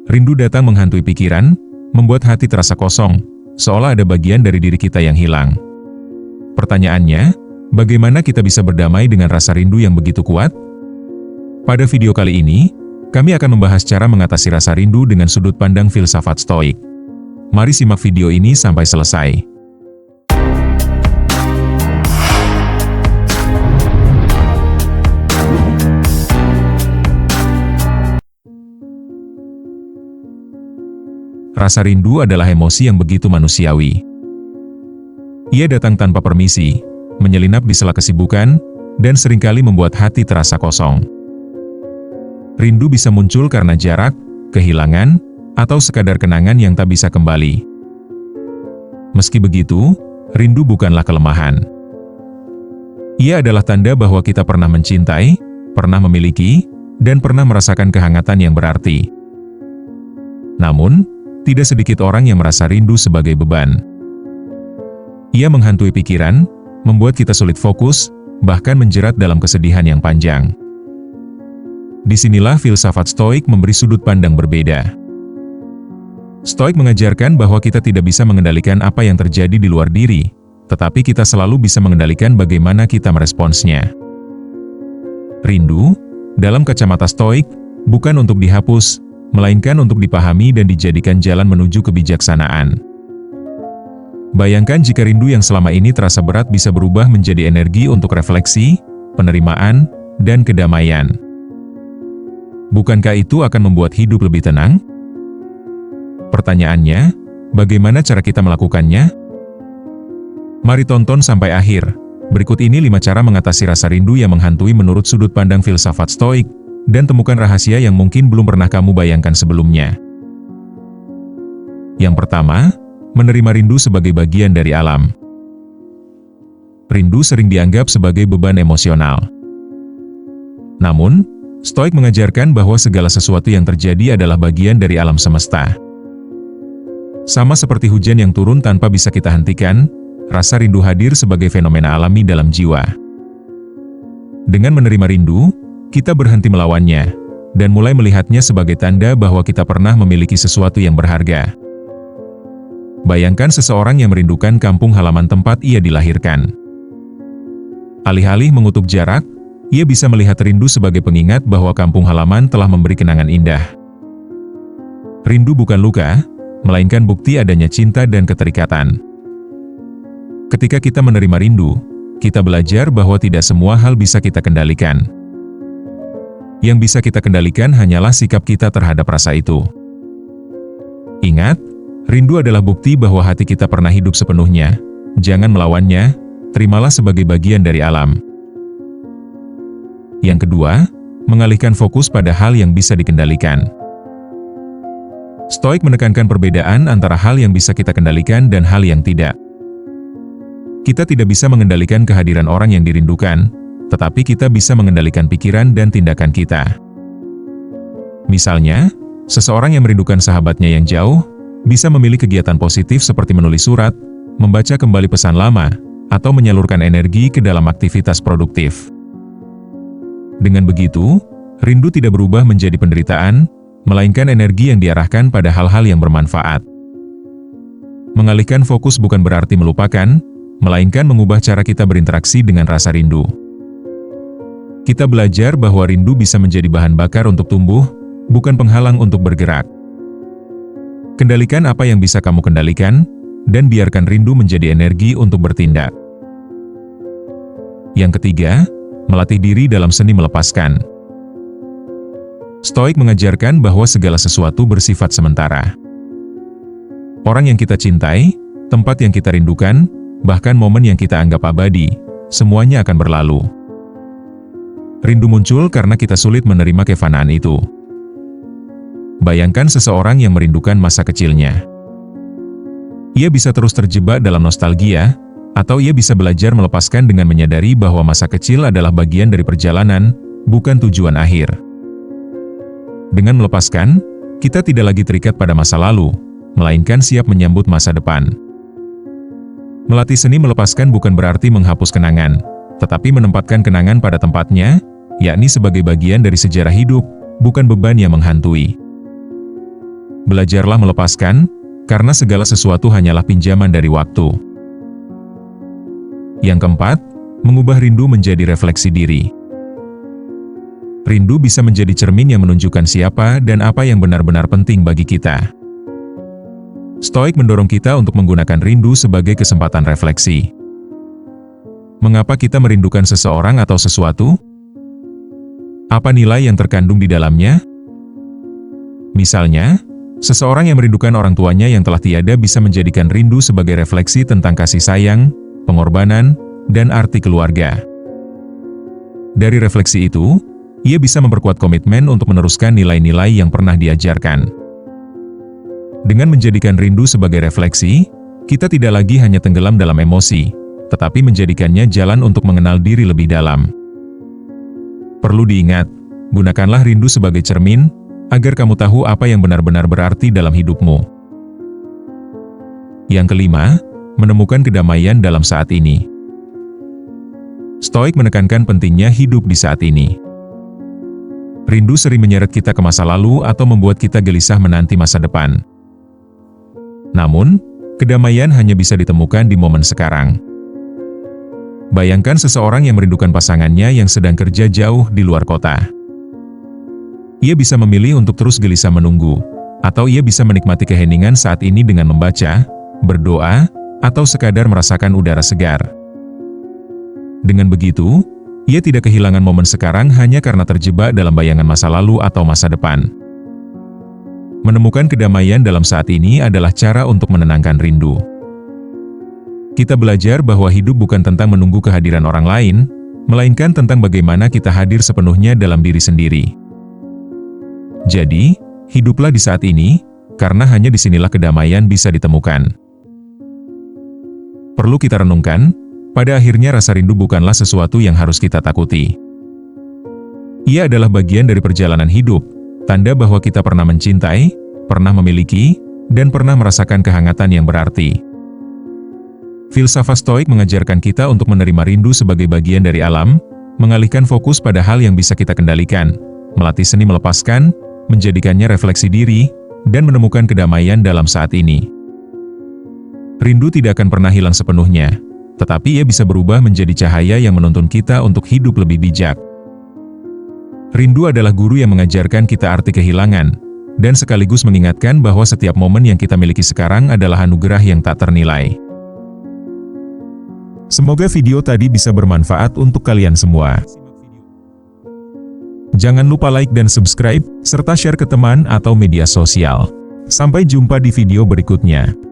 rindu datang menghantui pikiran, membuat hati terasa kosong, seolah ada bagian dari diri kita yang hilang. Pertanyaannya, bagaimana kita bisa berdamai dengan rasa rindu yang begitu kuat? Pada video kali ini, kami akan membahas cara mengatasi rasa rindu dengan sudut pandang filsafat Stoik. Mari simak video ini sampai selesai. Rasa rindu adalah emosi yang begitu manusiawi. Ia datang tanpa permisi, menyelinap di sela kesibukan, dan seringkali membuat hati terasa kosong. Rindu bisa muncul karena jarak, kehilangan, atau sekadar kenangan yang tak bisa kembali. Meski begitu, rindu bukanlah kelemahan. Ia adalah tanda bahwa kita pernah mencintai, pernah memiliki, dan pernah merasakan kehangatan yang berarti. Namun, tidak sedikit orang yang merasa rindu sebagai beban. Ia menghantui pikiran, membuat kita sulit fokus, bahkan menjerat dalam kesedihan yang panjang. Disinilah filsafat Stoik memberi sudut pandang berbeda. Stoik mengajarkan bahwa kita tidak bisa mengendalikan apa yang terjadi di luar diri, tetapi kita selalu bisa mengendalikan bagaimana kita meresponsnya. Rindu, dalam kacamata Stoik, bukan untuk dihapus, melainkan untuk dipahami dan dijadikan jalan menuju kebijaksanaan. Bayangkan jika rindu yang selama ini terasa berat bisa berubah menjadi energi untuk refleksi, penerimaan, dan kedamaian. Bukankah itu akan membuat hidup lebih tenang? Pertanyaannya, bagaimana cara kita melakukannya? Mari tonton sampai akhir. Berikut ini 5 cara mengatasi rasa rindu yang menghantui menurut sudut pandang filsafat Stoik, dan temukan rahasia yang mungkin belum pernah kamu bayangkan sebelumnya. Yang pertama, menerima rindu sebagai bagian dari alam. Rindu sering dianggap sebagai beban emosional. Namun, Stoik mengajarkan bahwa segala sesuatu yang terjadi adalah bagian dari alam semesta. Sama seperti hujan yang turun tanpa bisa kita hentikan, rasa rindu hadir sebagai fenomena alami dalam jiwa. Dengan menerima rindu, kita berhenti melawannya, dan mulai melihatnya sebagai tanda bahwa kita pernah memiliki sesuatu yang berharga. Bayangkan seseorang yang merindukan kampung halaman tempat ia dilahirkan. Alih-alih mengutuk jarak, ia bisa melihat rindu sebagai pengingat bahwa kampung halaman telah memberi kenangan indah. Rindu bukan luka, melainkan bukti adanya cinta dan keterikatan. Ketika kita menerima rindu, kita belajar bahwa tidak semua hal bisa kita kendalikan. Yang bisa kita kendalikan hanyalah sikap kita terhadap rasa itu. Ingat, rindu adalah bukti bahwa hati kita pernah hidup sepenuhnya. Jangan melawannya, terimalah sebagai bagian dari alam. Yang kedua, mengalihkan fokus pada hal yang bisa dikendalikan. Stoik menekankan perbedaan antara hal yang bisa kita kendalikan dan hal yang tidak. Kita tidak bisa mengendalikan kehadiran orang yang dirindukan, tetapi kita bisa mengendalikan pikiran dan tindakan kita. Misalnya, seseorang yang merindukan sahabatnya yang jauh, bisa memilih kegiatan positif seperti menulis surat, membaca kembali pesan lama, atau menyalurkan energi ke dalam aktivitas produktif. Dengan begitu, rindu tidak berubah menjadi penderitaan, melainkan energi yang diarahkan pada hal-hal yang bermanfaat. Mengalihkan fokus bukan berarti melupakan, melainkan mengubah cara kita berinteraksi dengan rasa rindu. Kita belajar bahwa rindu bisa menjadi bahan bakar untuk tumbuh, bukan penghalang untuk bergerak. Kendalikan apa yang bisa kamu kendalikan, dan biarkan rindu menjadi energi untuk bertindak. Yang ketiga, melatih diri dalam seni melepaskan. Stoik mengajarkan bahwa segala sesuatu bersifat sementara. Orang yang kita cintai, tempat yang kita rindukan, bahkan momen yang kita anggap abadi, semuanya akan berlalu. Rindu muncul karena kita sulit menerima kefanaan itu. Bayangkan seseorang yang merindukan masa kecilnya. Ia bisa terus terjebak dalam nostalgia, atau ia bisa belajar melepaskan dengan menyadari bahwa masa kecil adalah bagian dari perjalanan, bukan tujuan akhir. Dengan melepaskan, kita tidak lagi terikat pada masa lalu, melainkan siap menyambut masa depan. Melatih seni melepaskan bukan berarti menghapus kenangan, tetapi menempatkan kenangan pada tempatnya, yakni sebagai bagian dari sejarah hidup, bukan beban yang menghantui. Belajarlah melepaskan, karena segala sesuatu hanyalah pinjaman dari waktu. Yang keempat, mengubah rindu menjadi refleksi diri. Rindu bisa menjadi cermin yang menunjukkan siapa dan apa yang benar-benar penting bagi kita. Stoik mendorong kita untuk menggunakan rindu sebagai kesempatan refleksi. Mengapa kita merindukan seseorang atau sesuatu? Apa nilai yang terkandung di dalamnya? Misalnya, seseorang yang merindukan orang tuanya yang telah tiada bisa menjadikan rindu sebagai refleksi tentang kasih sayang, pengorbanan, dan arti keluarga. Dari refleksi itu, ia bisa memperkuat komitmen untuk meneruskan nilai-nilai yang pernah diajarkan. Dengan menjadikan rindu sebagai refleksi, kita tidak lagi hanya tenggelam dalam emosi, tetapi menjadikannya jalan untuk mengenal diri lebih dalam. Perlu diingat, gunakanlah rindu sebagai cermin, agar kamu tahu apa yang benar-benar berarti dalam hidupmu. Yang kelima, menemukan kedamaian dalam saat ini. Stoik menekankan pentingnya hidup di saat ini. Rindu sering menyeret kita ke masa lalu atau membuat kita gelisah menanti masa depan. Namun, kedamaian hanya bisa ditemukan di momen sekarang. Bayangkan seseorang yang merindukan pasangannya yang sedang kerja jauh di luar kota. Ia bisa memilih untuk terus gelisah menunggu, atau ia bisa menikmati keheningan saat ini dengan membaca, berdoa, atau sekadar merasakan udara segar. Dengan begitu, ia tidak kehilangan momen sekarang hanya karena terjebak dalam bayangan masa lalu atau masa depan. Menemukan kedamaian dalam saat ini adalah cara untuk menenangkan rindu. Kita belajar bahwa hidup bukan tentang menunggu kehadiran orang lain, melainkan tentang bagaimana kita hadir sepenuhnya dalam diri sendiri. Jadi, hiduplah di saat ini, karena hanya disinilah kedamaian bisa ditemukan. Perlu kita renungkan, pada akhirnya rasa rindu bukanlah sesuatu yang harus kita takuti. Ia adalah bagian dari perjalanan hidup, tanda bahwa kita pernah mencintai, pernah memiliki, dan pernah merasakan kehangatan yang berarti. Filsafat Stoik mengajarkan kita untuk menerima rindu sebagai bagian dari alam, mengalihkan fokus pada hal yang bisa kita kendalikan, melatih seni melepaskan, menjadikannya refleksi diri, dan menemukan kedamaian dalam saat ini. Rindu tidak akan pernah hilang sepenuhnya, tetapi ia bisa berubah menjadi cahaya yang menuntun kita untuk hidup lebih bijak. Rindu adalah guru yang mengajarkan kita arti kehilangan, dan sekaligus mengingatkan bahwa setiap momen yang kita miliki sekarang adalah anugerah yang tak ternilai. Semoga video tadi bisa bermanfaat untuk kalian semua. Jangan lupa like dan subscribe, serta share ke teman atau media sosial. Sampai jumpa di video berikutnya.